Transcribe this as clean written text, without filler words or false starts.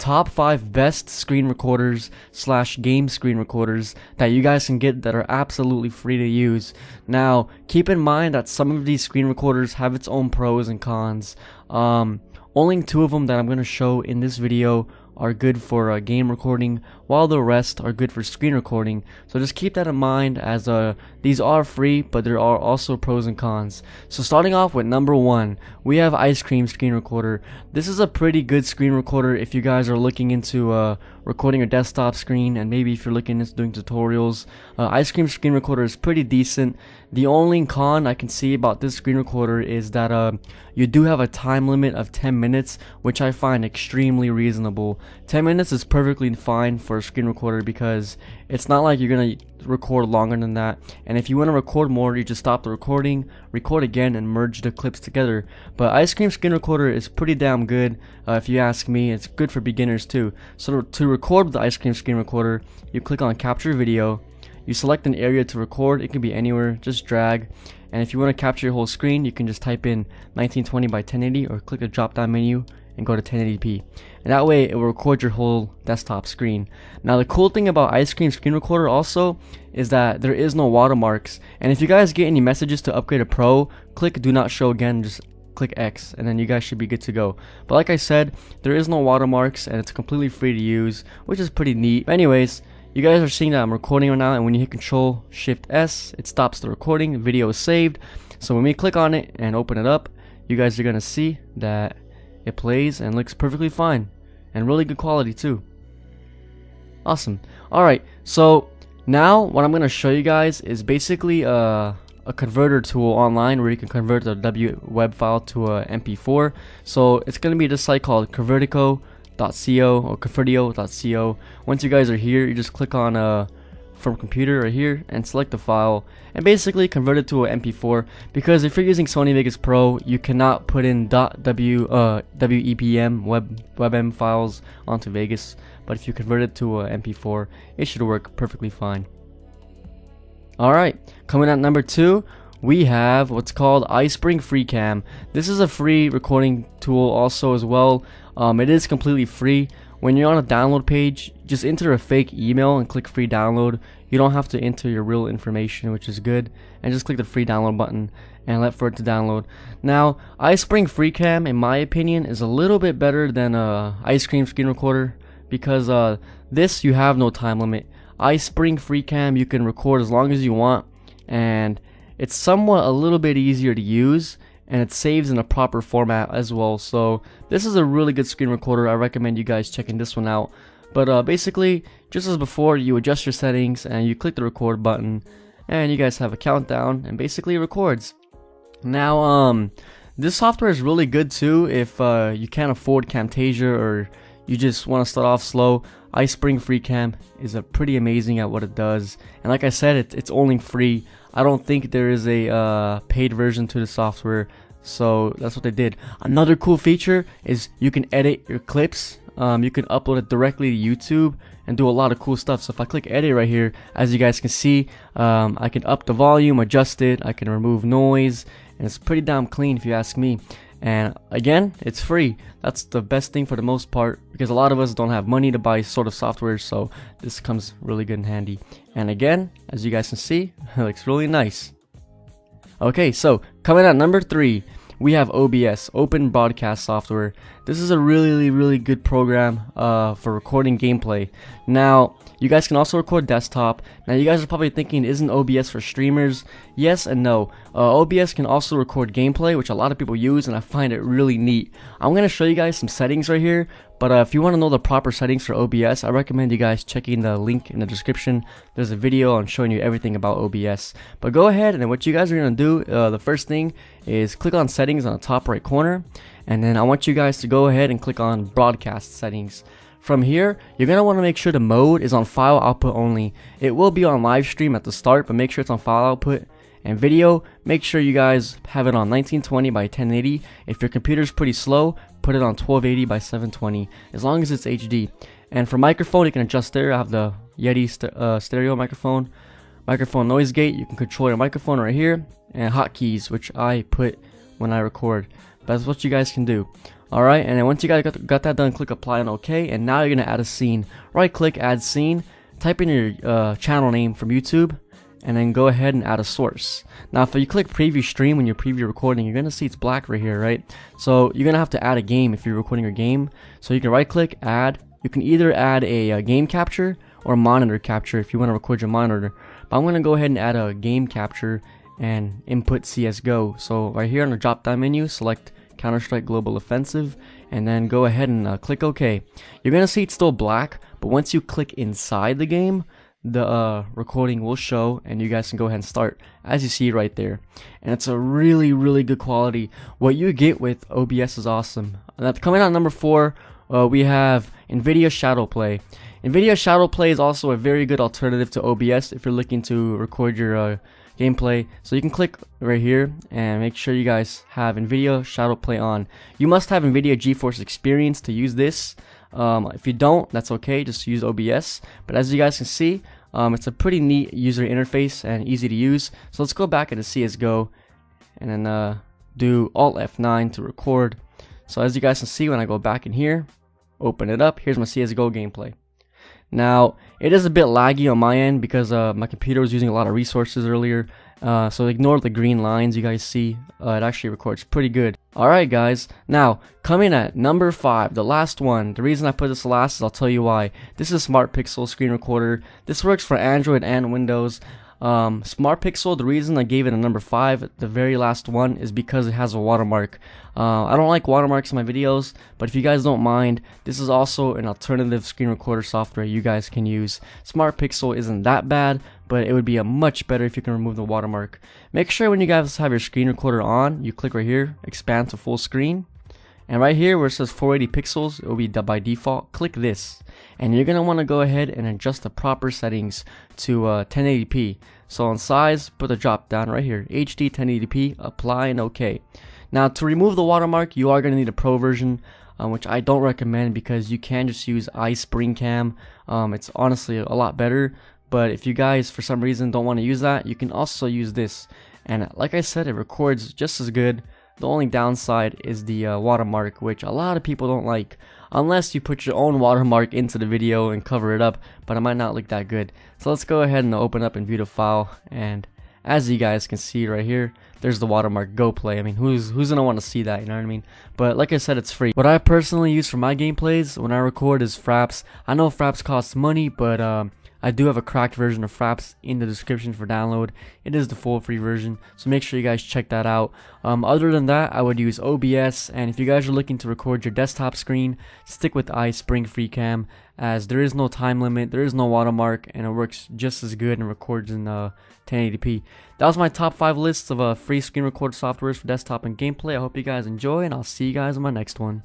top 5 best screen recorders slash game screen recorders that you guys can get that are absolutely free to use. Now, keep in mind that some of these screen recorders have its own pros and cons. Only 2 of them that I'm going to show in this video are good for game recording, while the rest are good for screen recording. So just keep that in mind, as these are free, but there are also pros and cons. So starting off with number 1, we have Ice Cream Screen Recorder. This is a pretty good screen recorder if you guys are looking into recording your desktop screen, and maybe if you're looking into doing tutorials. Ice Cream Screen Recorder is pretty decent. The only con I can see about this screen recorder is that you do have a time limit of 10 minutes, which I find extremely reasonable. 10 minutes is perfectly fine for a screen recorder because it's not like you're gonna record longer than that, and if you want to record more, you just stop the recording, record again, and merge the clips together. But Ice Cream Screen Recorder is pretty damn good, if you ask me. It's good for beginners too. So to record with the Ice Cream Screen Recorder, you click on Capture Video, you select an area to record. It can be anywhere, just drag, and if you want to capture your whole screen, you can just type in 1920 by 1080 or click the drop down menu and go to 1080p, and that way it will record your whole desktop screen. Now, the cool thing about Ice Cream Screen Recorder also is that there is no watermarks, and if you guys get any messages to upgrade to Pro, click Do Not Show again, just click X, and then you guys should be good to go. But like I said, there is no watermarks and it's completely free to use, which is pretty neat. But anyways, you guys are seeing that I'm recording right now, and when you hit Control Shift S, it stops the recording. The video is saved. So when we click on it and open it up, you guys are gonna see that it plays and looks perfectly fine, and really good quality too. Awesome. Alright, so now what I'm going to show you guys is basically a converter tool online where you can convert the WWEB file to a MP4. So it's going to be this site called Convertico.co or Convertio.co. Once you guys are here, you just click on from computer right here and select the file and basically convert it to an MP4, because if you're using Sony Vegas Pro, you cannot put in .webm WebM files onto Vegas, but if you convert it to an MP4, it should work perfectly fine. Alright, coming at number 2, we have what's called iSpring FreeCam. This is a free recording tool also as well. It is completely free. When you're on a download page, just enter a fake email and click free download. You don't have to enter your real information, which is good, and just click the free download button and let for it to download. Now, iSpring FreeCam, in my opinion, is a little bit better than Ice Cream Screen Recorder, because this you have no time limit. iSpring FreeCam, you can record as long as you want, and it's somewhat a little bit easier to use, and it saves in a proper format as well. So this is a really good screen recorder. I recommend you guys checking this one out. But basically, just as before, you adjust your settings and you click the record button, and you guys have a countdown, and basically it records. Now this software is really good too if you can't afford Camtasia or you just want to start off slow. iSpring FreeCam is pretty amazing at what it does, and like I said, it's only free. I don't think there is a paid version to the software, so that's what they did. Another cool feature is you can edit your clips. You can upload it directly to YouTube and do a lot of cool stuff. So if I click edit right here, as you guys can see, I can up the volume, adjust it, I can remove noise, and it's pretty damn clean if you ask me. And again, it's free. That's the best thing for the most part, because a lot of us don't have money to buy sort of software, so this comes really good and handy. And again, as you guys can see, it looks really nice. Okay, so coming at number 3, we have OBS, Open Broadcast Software. This is a really good program for recording gameplay. Now, you guys can also record desktop. Now, you guys are probably thinking, isn't OBS for streamers? Yes and no. OBS can also record gameplay, which a lot of people use, and I find it really neat. I'm going to show you guys some settings right here, but if you want to know the proper settings for OBS, I recommend you guys checking the link in the description. There's a video on showing you everything about OBS. But go ahead, and what you guys are going to do, the first thing is click on settings on the top right corner, and then I want you guys to go ahead and click on broadcast settings. From here, you're going to want to make sure the mode is on file output only. It will be on live stream at the start, but make sure it's on file output. And video, make sure you guys have it on 1920 by 1080. If your computer's pretty slow, put it on 1280 by 720, as long as it's HD. And for microphone, you can adjust there. I have the Yeti stereo microphone noise gate. You can control your microphone right here, and hotkeys, which I put when I record. That's what you guys can do. Alright, and then once you guys got that done, click apply and OK, and now you're going to add a scene. Right click, add scene, type in your channel name from YouTube, and then go ahead and add a source. Now if you click preview stream when you preview recording, you're going to see it's black right here, right? So you're going to have to add a game if you're recording your game. So you can right click, add. You can either add a game capture or monitor capture if you want to record your monitor. But I'm going to go ahead and add a game capture and input CSGO. So right here on the drop down menu, select Counter-Strike Global Offensive, and then go ahead and click OK. You're going to see it's still black, but once you click inside the game, the recording will show, and you guys can go ahead and start, as you see right there. And it's a really, really good quality. What you get with OBS is awesome. Coming out number 4, we have NVIDIA Shadowplay. NVIDIA Shadowplay is also a very good alternative to OBS if you're looking to record your gameplay. So you can click right here and make sure you guys have NVIDIA Shadowplay on. You must have NVIDIA GeForce Experience to use this. If you don't, that's okay, just use OBS. But as you guys can see, it's a pretty neat user interface and easy to use. So let's go back into CSGO and then do Alt F9 to record. So as you guys can see, when I go back in here, open it up, here's my CSGO gameplay. Now, it is a bit laggy on my end because my computer was using a lot of resources earlier. So ignore the green lines you guys see. It actually records pretty good. Alright guys, now coming at number 5, the last one. The reason I put this last is I'll tell you why. This is SmartPixel screen recorder. This works for Android and Windows. SmartPixel, the reason I gave it a number 5, the very last one, is because it has a watermark. I don't like watermarks in my videos, but if you guys don't mind, this is also an alternative screen recorder software you guys can use. SmartPixel isn't that bad, but it would be a much better if you can remove the watermark. Make sure when you guys have your screen recorder on, you click right here, expand to full screen. And right here where it says 480 pixels, it will be by default. Click this, and you're going to want to go ahead and adjust the proper settings to 1080p. So on size, put the drop down right here, HD 1080p, apply and OK. Now to remove the watermark, you are going to need a pro version, which I don't recommend because you can just use iSpringCam. It's honestly a lot better, but if you guys for some reason don't want to use that, you can also use this. And like I said, it records just as good. The only downside is the watermark, which a lot of people don't like, unless you put your own watermark into the video and cover it up, but it might not look that good. So let's go ahead and open up and view the file, and as you guys can see right here, there's the watermark. Go play. I mean, who's gonna want to see that, you know what I mean? But like I said, it's free. What I personally use for my gameplays when I record is Fraps. I know Fraps costs money, but I do have a cracked version of Fraps in the description for download. It is the full free version, so make sure you guys check that out. Other than that, I would use OBS, and if you guys are looking to record your desktop screen, stick with iSpring FreeCam, as there is no time limit, there is no watermark, and it works just as good and records in 1080p. That was my top 5 lists of free screen recorder softwares for desktop and gameplay. I hope you guys enjoy, and I'll see you guys in my next one.